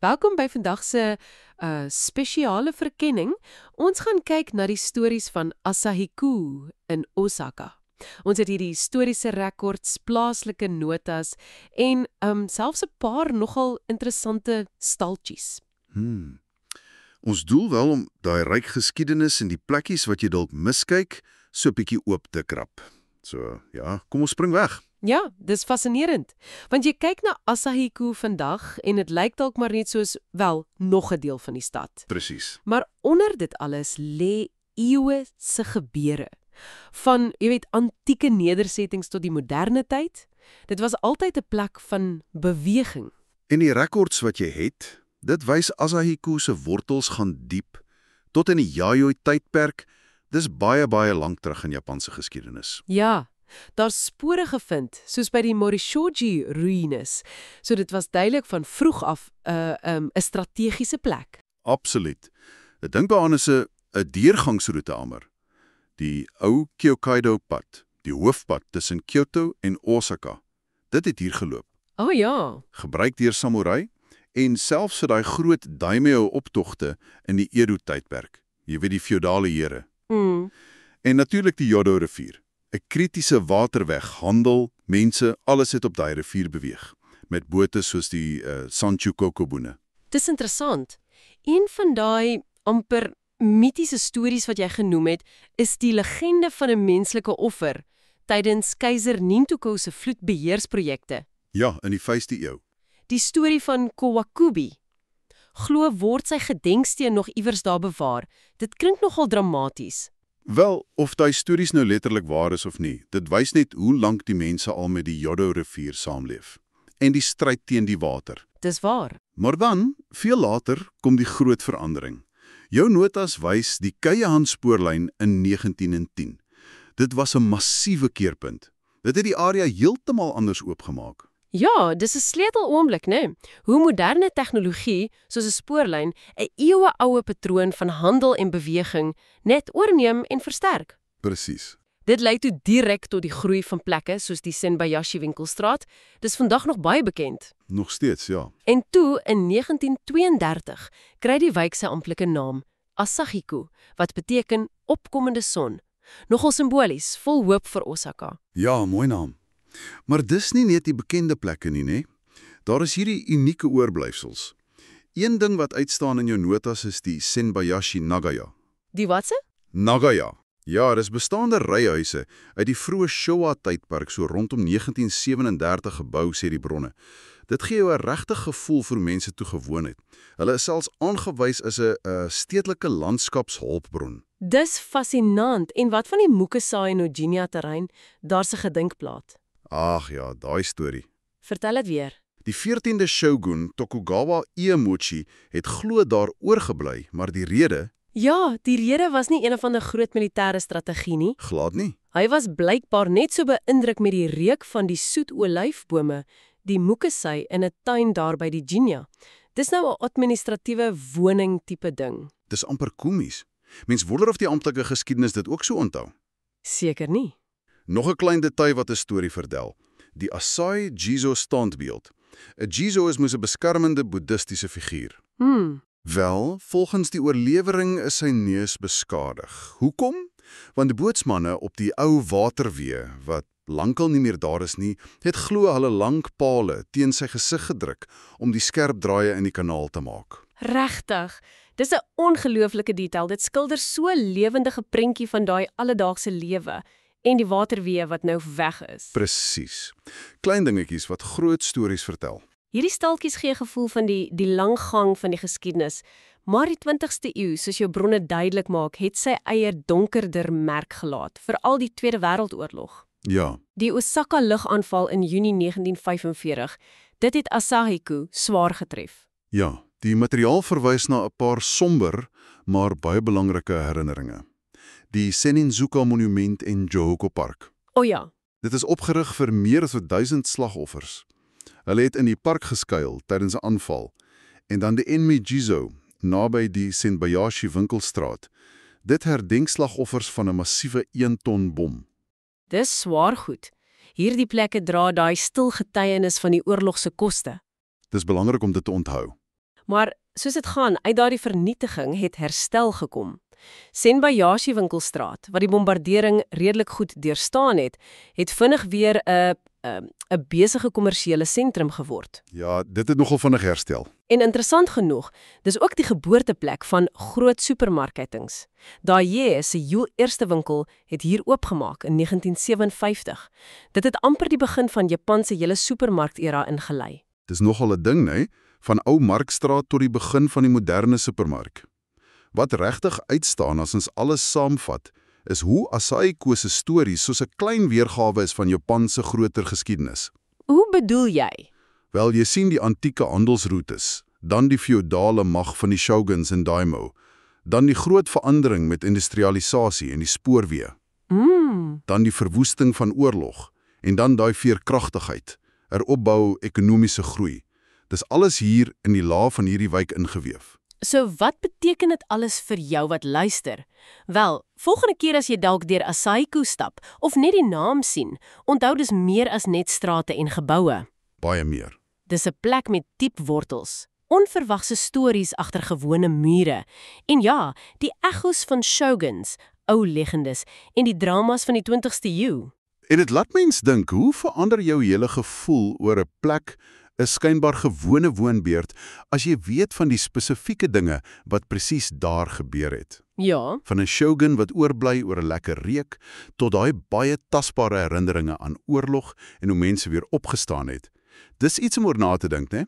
Welkom by vandag se spesiale verkenning. Ons gaan kyk na die stories van Asahiko in Osaka. Ons het hierdie historiese rekords, plaaslike notas en selfs 'n paar nogal interessante staltjies. Ons doel wel om daai ryk geskiedenis en die plekkies wat jy dalk miskyk, so 'n bietjie oop te krap. So, ja, kom ons spring weg. Ja, dis fascinerend, want jy kyk na Asahiko vandag en dit lyk dalk maar net soos, wel, nog 'n deel van die stad. Presies. Maar onder dit alles lê eeue se gebeure. Van, jy weet, antieke nedersettings tot die moderne tyd. Dit was altyd 'n plek van beweging. En die rekords wat jy het, dit wys Asahiko se wortels gaan diep tot in die Yayoi-tydperk. Dis baie lank terug in Japanse geskiedenis. Ja, daar's spore gevind, soos by die Morishoji-ruïnes. So dit was duidelik van vroeg af 'n strategiese plek. Absoluut. Ek dink daaraan is 'n deurgangsroete amper. Die ou Kyokkaido-pad, die hoofpad tussen Kyoto en Osaka. Dit het hier geloop. Oh ja, Gebruik deur samurai en selfs vir daai groot daimyo-optogte in die Edo-tydperk. Jy weet die feodale here. En natuurlik die Yodo-rivier. 'n kritiese waterweg, handel, mense, alles het op daai rivier beweeg. Met bote soos die Sanchu-kokobune. dis interessant. Een van daai amper mitiese stories wat jy genoem het, is die legende van 'n menslike offer tydens keiser Nintoku se vloedbeheersprojekte. Ja, in die 5de eeu. Die storie van Kawakubi. Glo word sy gedenksteen nog iewers daar bewaar. Dit klink nogal dramaties. Wel, of daai stories nou letterlik waar is of nie, dit wys net hoe lank die mense al met die Yodo-rivier saamleef. En die stryd teen die water. Dis waar. Maar dan, veel later, kom die groot verandering. Jou notas wys die Keihan-spoorlyn in 1910. Dit was 'n massiewe keerpunt. Dit het die area heeltemal anders oopgemaak. Ja, dis 'n sleuteloomblik, né? Hoe moderne tegnologie, soos 'n spoorlyn, 'n eeueoue patroon van handel en beweging net oorneem en versterk. Presies. Dit lei toe direk tot die groei van plekke soos die Senbayashi winkelstraat. Dis vandag nog baie bekend. Nog steeds, ja. En toe, in 1932, kry die wijk sy amptelike naam, Asahiko, wat beteken opkomende son. Nogal simbolies, vol hoop vir Osaka. Ja, mooi naam. Maar dis nie net die bekende plekke nie, né? Daar is hierdie unieke oorblyfsels. Een ding wat uitstaan in jou notas is die Senbayashi Nagaya. Die watse? Nagaya. Ja, dis bestaande ryhuise uit die vroeë Showa-tydperk so rondom 1937 gebou, sê die bronne. Dit gee jou 'n regtig gevoel vir hoe mense toe gewoon het. Hulle is selfs aangewys as 'n stedelike landskapshulpbron. Dis fascinant. En wat van die Mukasai en Ojinja terrein? Daar's 'n gedenkplaat. Ag ja, daai storie. Vertel dit weer. Die 14de shogun, Tokugawa Iemochi, het glo daar oorgebly, maar die rede, Ja, die rede was nie een van 'n groot militêre strategie nie. glad nie. Hy was blykbaar net so beïndruk met die reuk van die soet olyfbome, die Mukasai in 'n tuin daar by die Jinja. Dis nou 'n administratiewe woning tipe ding. Dis amper komies. Mens wonder of die amptelike geskiedenis dit ook so onthou. Seker nie. Nog 'n klein detail wat 'n storie vertel. Die Asai Jizo standbeeld. 'n Jizo is mos 'n beskermende boeddhistiese figuur. Wel, volgens die oorlewering is sy neus beskadig. Hoekom? Want die bootsmanne op die ou waterweë, wat lankal nie meer daar is nie, het glo hulle lank pale teen sy gesig gedruk om die skerp draaie in die kanaal te maak. Regtig. Dis 'n ongelooflike detail. Dit skilder so 'n lewendige prentjie van daai alledaagse lewe en die waterweë wat nou weg is. Presies. Klein dingetjies wat groot stories vertel. Hierdie staltjies gee 'n gevoel van die lang gang van die geskiedenis, maar die 20ste eeu, soos jou bronne duidelik maak, het sy eie donkerder merk gelaat, veral die Tweede Wêreldoorlog. Ja, Die Osaka lugaanval in Junie 1945, dit het Asahiko swaar getref. ja. Die materiaal verwys na 'n paar somber, maar baie belangrike herinneringe. Die Seninzuka-monument en Johoko Park. O ja, Dit is opgerig vir meer as 1000 slagoffers. Hulle het in die park geskuil tydens 'n aanval. En dan die Enmi-jizo, naby die Senbayashi winkelstraat. Dit herdenk slagoffers van 'n massiewe 1-ton bom. dis swaar goed. Hierdie plekke dra daai stil getuienis van die oorlog se koste. Dis belangrik om dit te onthou. Maar soos dit gaan, uit daardie vernietiging het herstel gekom. Senbayashi winkelstraat, wat die bombardering redelik goed deurstaan het vinnig weer 'n besige kommersiële sentrum geword. Ja, dit het nogal vinnig herstel. En interessant genoeg, dis ook die geboorteplek van groot supermarkettings. Daye se heel eerste winkel het hier oopgemaak in 1957. Dit het amper die begin van Japan se hele supermarkera ingelei. Dis nogal 'n ding, né? Van ou Markstraat tot die begin van die moderne supermark. Wat regtig uitstaan as ons alles saamvat, is hoe Asahiko se stories soos 'n klein weergawe is van Japan se groter geskiedenis. Hoe bedoel jy? Wel, jy sien die antieke handelsroetes, dan die feodale mag van die shoguns en daimyo, dan die groot verandering met industrialisasie en die spoorweë, dan die verwoesting van oorlog, en dan daai veerkragtigheid, heropbou, ekonomiese groei. Dis alles hier in die laag van hierdie wijk ingeweef. So wat beteken dit alles vir jou wat luister? Wel, volgende keer as jy dalk deur Asahiko stap of net die naam sien, onthou dis meer as net strate en geboue. Baie meer. Dis 'n plek met diep wortels, onverwagse stories agter gewone mure. En ja, die echos van shoguns, ou legendes en die dramas van die 20ste eeu. En dit laat mens dink, hoe verander jou hele gevoel oor 'n plek, 'n skynbaar gewone woonbuurt, as jy weet van die spesifieke dinge wat presies daar gebeur het. Ja, Van 'n shogun wat oorbly oor 'n lekker reuk, tot daai baie tasbare herinneringe aan oorlog en hoe mense weer opgestaan het. Dis iets om oor na te dink, né?